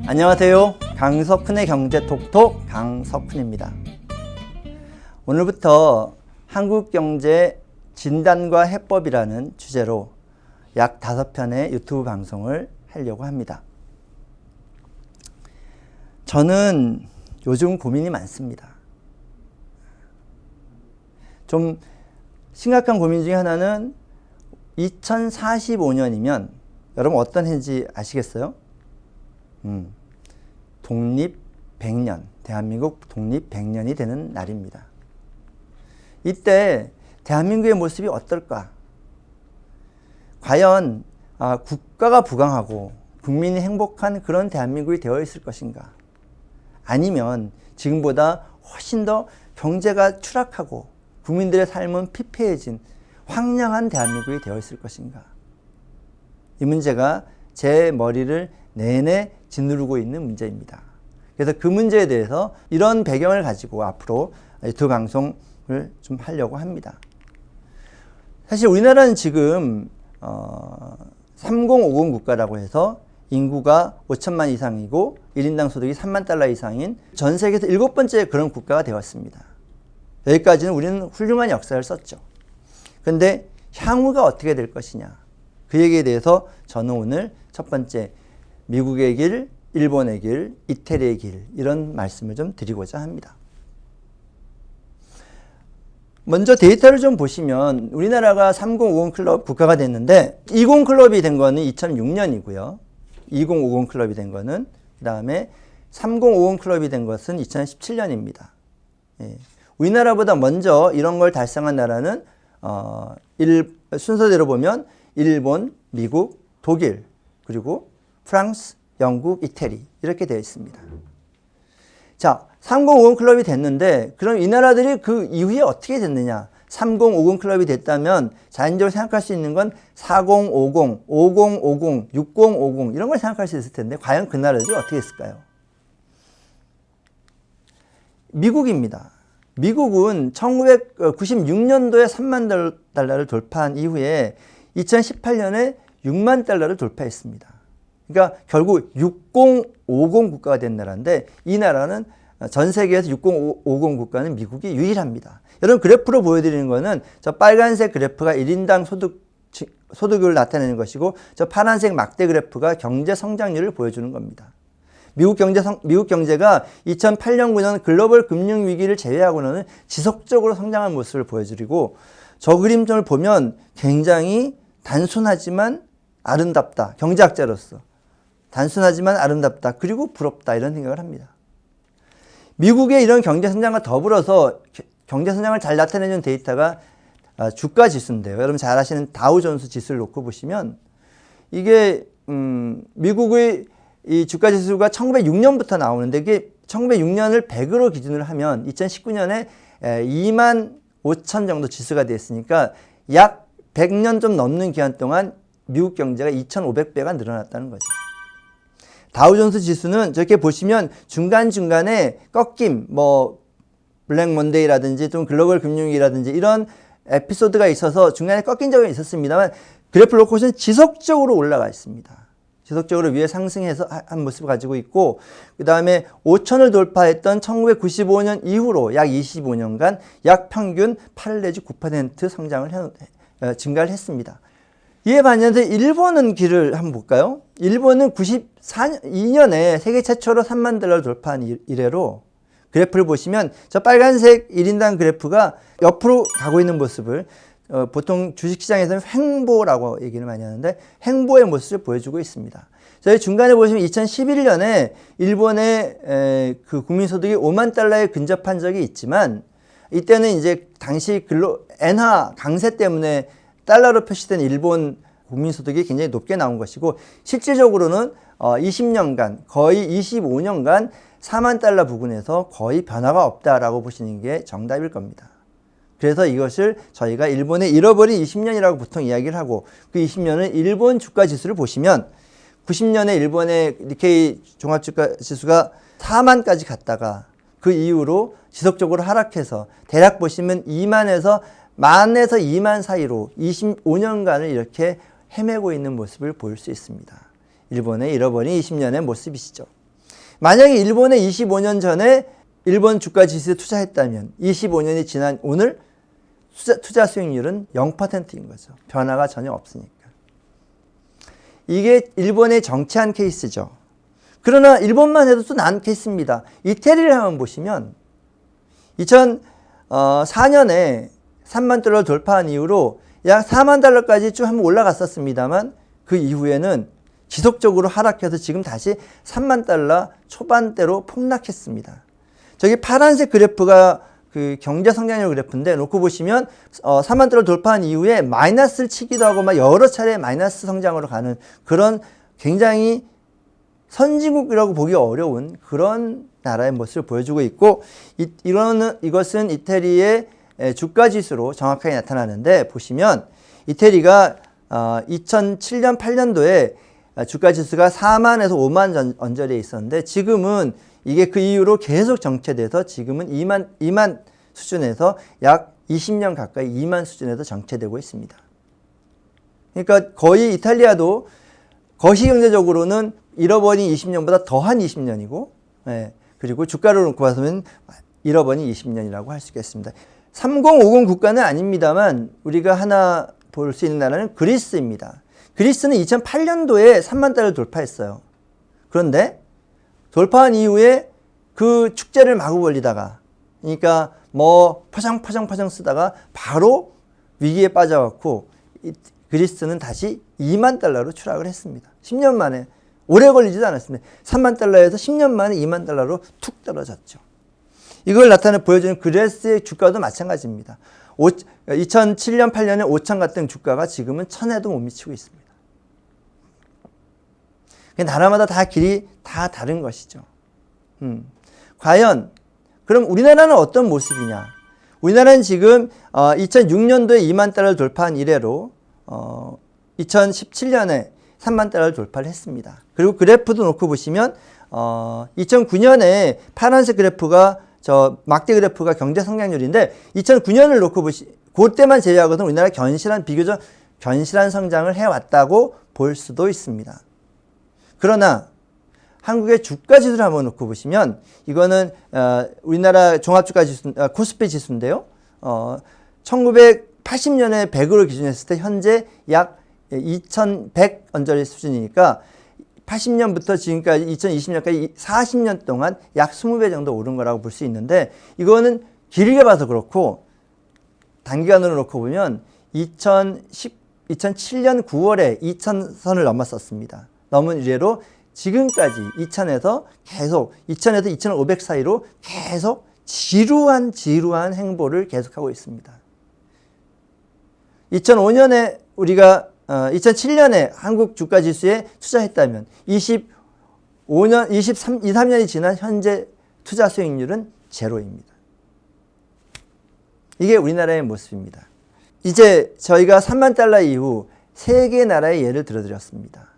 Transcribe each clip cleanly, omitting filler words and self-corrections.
안녕하세요. 강석훈의 경제톡톡 강석훈입니다. 오늘부터 한국경제 진단과 해법이라는 주제로 약 5편의 유튜브 방송을 하려고 합니다. 저는 요즘 고민이 많습니다. 좀 심각한 고민 중에 하나는 2045년이면 여러분 어떤 해인지 아시겠어요? 독립 100년, 대한민국 독립 100년이 되는 날입니다. 이때 대한민국의 모습이 어떨까? 과연 국가가 부강하고 국민이 행복한 그런 대한민국이 되어 있을 것인가? 아니면 지금보다 훨씬 더 경제가 추락하고 국민들의 삶은 피폐해진 황량한 대한민국이 되어 있을 것인가? 이 문제가 제 머리를 내내 짓누르고 있는 문제입니다. 그래서 그 문제에 대해서 이런 배경을 가지고 앞으로 유튜브 방송을 좀 하려고 합니다. 사실 우리나라는 지금 3050 국가라고 해서 인구가 5천만 이상이고 1인당 소득이 3만 달러 이상인 전 세계에서 7번째 그런 국가가 되었습니다. 여기까지는 우리는 훌륭한 역사를 썼죠. 그런데 향후가 어떻게 될 것이냐, 그 얘기에 대해서 저는 오늘 첫 번째 미국의 길, 일본의 길, 이태리의 길, 이런 말씀을 좀 드리고자 합니다. 먼저 데이터를 좀 보시면 우리나라가 3050 클럽 국가가 됐는데 20 클럽이 된 거는 2006년이고요. 2050 클럽이 된 거는 그 다음에 3050 클럽이 된 것은 2017년입니다. 예. 우리나라보다 먼저 이런 걸 달성한 나라는 순서대로 보면 일본, 미국, 독일, 그리고 프랑스, 영국, 이태리 이렇게 되어 있습니다. 자, 3050 클럽이 됐는데 그럼 이 나라들이 그 이후에 어떻게 됐느냐? 3050 클럽이 됐다면 자연적으로 생각할 수 있는 건 4050, 5050, 6050 이런 걸 생각할 수 있을 텐데 과연 그 나라들이 어떻게 했을까요? 미국입니다. 미국은 1996년도에 3만 달러를 돌파한 이후에 2018년에 6만 달러를 돌파했습니다. 그러니까 결국 6050 국가가 된 나라인데 이 나라는 전 세계에서 6050 국가는 미국이 유일합니다. 여러분 그래프로 보여드리는 거는 저 빨간색 그래프가 1인당 소득을 나타내는 것이고 저 파란색 막대 그래프가 경제 성장률을 보여주는 겁니다. 미국 경제가 2008년 9년 글로벌 금융 위기를 제외하고는 지속적으로 성장한 모습을 보여드리고 저 그림을 보면 굉장히 단순하지만 아름답다. 경제학자로서 단순하지만 아름답다. 그리고 부럽다. 이런 생각을 합니다. 미국의 이런 경제 성장과 더불어서 경제 성장을 잘 나타내는 데이터가 주가 지수인데요. 여러분 잘 아시는 다우존스 지수를 놓고 보시면 이게 미국의 이 주가 지수가 1906년부터 나오는데 이게 1906년을 100으로 기준으로 하면 2019년에 2만 5천 정도 지수가 됐으니까 약 100년 좀 넘는 기간 동안 미국 경제가 2,500배가 늘어났다는 거죠. 다우존스 지수는 저렇게 보시면 중간중간에 꺾임, 블랙 먼데이라든지 좀 글로벌 금융위기라든지 이런 에피소드가 있어서 중간에 꺾인 적이 있었습니다만 그래프를 놓고 보시면 지속적으로 올라가 있습니다. 지속적으로 위에 상승해서 한 모습을 가지고 있고 그 다음에 5천을 돌파했던 1995년 이후로 약 25년간 약 평균 8 내지 9% 증가를 했습니다. 이에 반해서 일본은 길을 한번 볼까요? 일본은 92년에 세계 최초로 3만 달러를 돌파한 이래로 그래프를 보시면 저 빨간색 1인당 그래프가 옆으로 가고 있는 모습을 보통 주식시장에서는 횡보라고 얘기를 많이 하는데 횡보의 모습을 보여주고 있습니다. 저희 중간에 보시면 2011년에 일본의 그 국민소득이 5만 달러에 근접한 적이 있지만 이때는 이제 당시 엔화 강세 때문에 달러로 표시된 일본 국민소득이 굉장히 높게 나온 것이고 실질적으로는 20년간 거의 25년간 4만 달러 부근에서 거의 변화가 없다라고 보시는 게 정답일 겁니다. 그래서 이것을 저희가 일본의 잃어버린 20년이라고 보통 이야기를 하고 그 20년은 일본 주가 지수를 보시면 90년에 일본의 니케이 종합주가 지수가 4만까지 갔다가 그 이후로 지속적으로 하락해서 대략 보시면 2만에서 2만 사이로 25년간을 이렇게 헤매고 있는 모습을 볼 수 있습니다. 일본의 잃어버린 20년의 모습이시죠. 만약에 일본에 25년 전에 일본 주가 지수에 투자했다면 25년이 지난 오늘 투자 수익률은 0%인 거죠. 변화가 전혀 없으니까. 이게 일본의 정치한 케이스죠. 그러나 일본만 해도 또 난 케이스입니다. 이태리를 한번 보시면 2004년에 3만 달러 돌파한 이후로 약 4만 달러까지 쭉 한번 올라갔었습니다만 그 이후에는 지속적으로 하락해서 지금 다시 3만 달러 초반대로 폭락했습니다. 저기 파란색 그래프가 그 경제 성장률 그래프인데 놓고 보시면 4만 달러 돌파한 이후에 마이너스를 치기도 하고 막 여러 차례 마이너스 성장으로 가는 그런 굉장히 선진국이라고 보기 어려운 그런 나라의 모습을 보여주고 있고 이것은 이태리의 주가 지수로 정확하게 나타나는데 보시면 이태리가 2007년 8년도에 주가 지수가 4만에서 5만 언저리에 있었는데 지금은 이게 그 이후로 계속 정체돼서 지금은 2만 수준에서 약 20년 가까이 2만 수준에서 정체되고 있습니다. 그러니까 거의 이탈리아도 거시경제적으로는 잃어버린 20년보다 더한 20년이고 그리고 주가를 놓고 봐서는 잃어버린 20년이라고 할 수 있겠습니다. 3050 국가는 아닙니다만 우리가 하나 볼 수 있는 나라는 그리스입니다. 그리스는 2008년도에 3만 달러를 돌파했어요. 그런데 돌파한 이후에 그 축제를 마구 벌리다가 그러니까 뭐 퍼정 쓰다가 바로 위기에 빠져갖고 그리스는 다시 2만 달러로 추락을 했습니다. 10년 만에 오래 걸리지도 않았습니다. 3만 달러에서 10년 만에 2만 달러로 툭 떨어졌죠. 이걸 보여주는 그리스의 주가도 마찬가지입니다. 2007년 8년에 5천 갔던 주가가 지금은 1000에도 못 미치고 있습니다. 나라마다 다 길이 다 다른 것이죠. 과연 그럼 우리나라는 어떤 모습이냐? 우리나라는 지금 2006년도에 2만 달러를 돌파한 이래로 2017년에 3만 달러를 돌파를 했습니다. 그리고 그래프도 놓고 보시면 2009년에 파란색 그래프가 막대 그래프가 경제 성장률인데 2009년을 놓고 그때만 제외하고는 우리나라 비교적 견실한 성장을 해왔다고 볼 수도 있습니다. 그러나 한국의 주가 지수를 한번 놓고 보시면 이거는 우리나라 종합주가 지수 코스피 지수인데요. 1980년에 100으로 기준했을 때 현재 약 2100 언저리 수준이니까 80년부터 지금까지 2020년까지 40년 동안 약 20배 정도 오른 거라고 볼 수 있는데 이거는 길게 봐서 그렇고 단기간으로 놓고 보면 2007년 9월에 2000선을 넘었었습니다. 넘은 이래로 지금까지 2000에서 2500 사이로 계속 지루한 행보를 계속하고 있습니다. 2005년에 우리가 2007년에 한국 주가 지수에 투자했다면 23년이 지난 현재 투자 수익률은 제로입니다. 이게 우리나라의 모습입니다. 이제 저희가 3만 달러 이후 3개 나라의 예를 들어드렸습니다.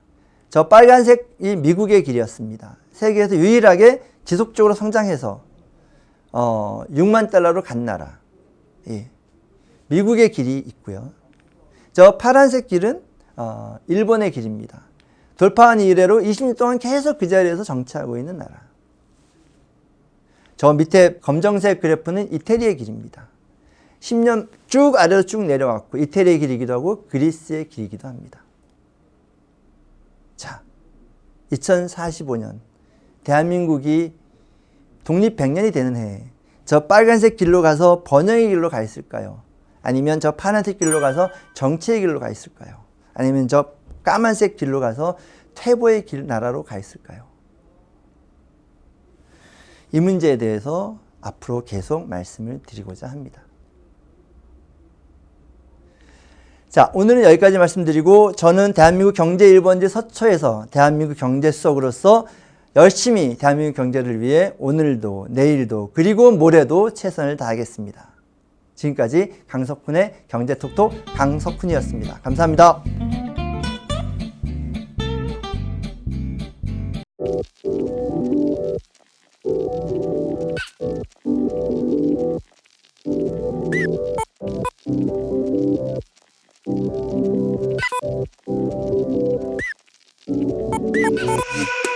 저 빨간색이 미국의 길이었습니다. 세계에서 유일하게 지속적으로 성장해서 6만 달러로 간 나라. 미국의 길이 있고요. 저 파란색 길은 일본의 길입니다. 돌파한 이래로 20년 동안 계속 그 자리에서 정치하고 있는 나라. 저 밑에 검정색 그래프는 이태리의 길입니다. 10년 쭉 아래로 쭉 내려왔고 이태리의 길이기도 하고 그리스의 길이기도 합니다. 자, 2045년 대한민국이 독립 100년이 되는 해에 저 빨간색 길로 가서 번영의 길로 가 있을까요? 아니면 저 파란색 길로 가서 정치의 길로 가 있을까요? 아니면 저 까만색 길로 가서 퇴보의 나라로 가 있을까요? 이 문제에 대해서 앞으로 계속 말씀을 드리고자 합니다. 자, 오늘은 여기까지 말씀드리고 저는 대한민국 경제 1번지 서초에서 대한민국 경제 수석으로서 열심히 대한민국 경제를 위해 오늘도 내일도 그리고 모레도 최선을 다하겠습니다. 지금까지 강석훈의 경제톡톡 강석훈이었습니다. 감사합니다. Thank you.